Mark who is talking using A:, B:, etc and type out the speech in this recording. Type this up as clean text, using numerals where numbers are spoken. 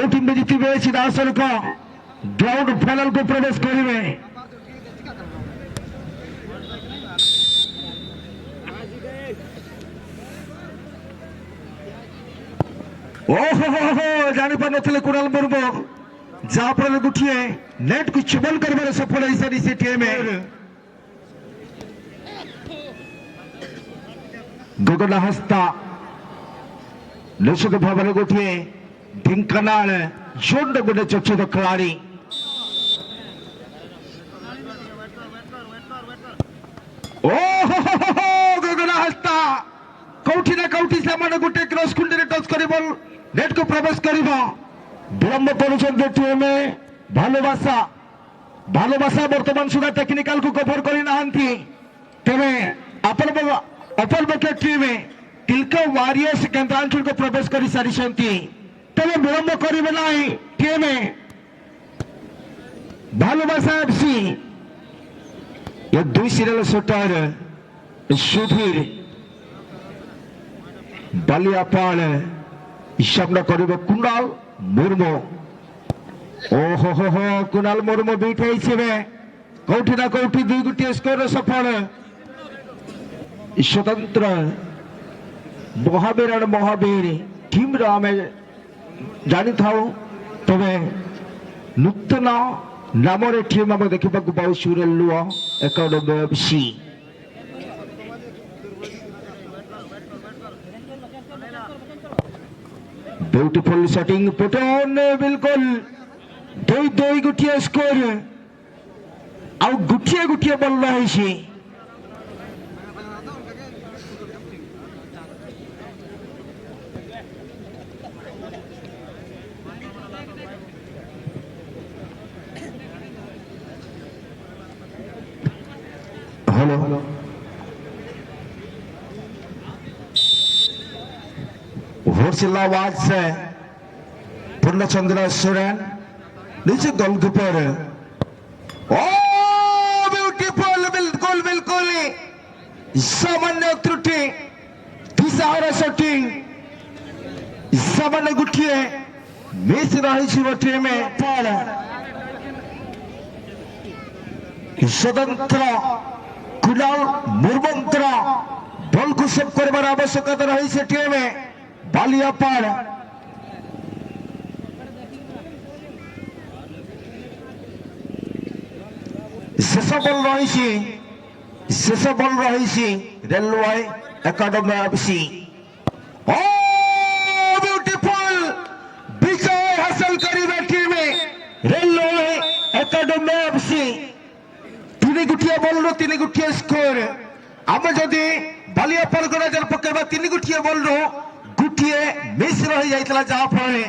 A: जो टीम में जीती हुए सीधासल का ग्राउंड फाइनल को प्रवेश करेंगे। ओहो जानी पार नथिले कुणाल मुर्मू जहाँ पर गुटिए नेट को चुबल कर सफल है से टीम गगन हस्ता निश्चित भाव में गोटे ढेंकानाल जोन गोटे चर्चित खेलाड़ी गगन हस्ता कौटी ना कौटी से गोटे क्रॉस खुंडी टच कर नेट को प्रवेश कर विलंब कर टीम भालोबासा भालोबासा बर्तमान सुधा टेक्निकल को कभर करना तेरे अपल बकेट टीम तिलका वारियर्स केन्द्रांचल को प्रवेश कर सारी तेरे विलंब करेंगे ना टीम भालोबासा एफसी ये दुई सीरियल शूटर सुधीर बालियापाल सामना करेंगे कुणाल मुर्मू ओहो कुणाल मुर्मू बीट कौटी ना कौटी दुई गोटे स्कोर सफल स्वतंत्र महावीर और महावीर टीम आम जानी था तबे नूतन नाम टीम आम देखा पाऊ सुरेलुआ academy FC beautiful shooting put on बिल्कुल दुई दुई गोटे स्कोर आ गोटे गोटे बल रही हेलो होशिला आवाज से पूर्णचंद्र सोरेन नीचे गोलकीपर ओ ब्यूटीफुल बिल्कुल बिल्कुल सामान्य त्रुटि दिशार शॉटिंग सामान्य गुटिए मिस रही टीम स्वतंत्र कुणाल मुर्मू बल को सेव कर आवश्यकता रही से टीम बालियापाल शेष बल रही रेलवे एकाडेमी एफसी ब्यूटीफुल विजय हासिल करेंगे टीम रेलवे एकाडेमी एफसी तीन गुटिया बल तीन गुटिया स्कोर आम जदि बालियापाल पकड़ तीन गुटिया बल गोटे मिस रही जाता जहाँ फल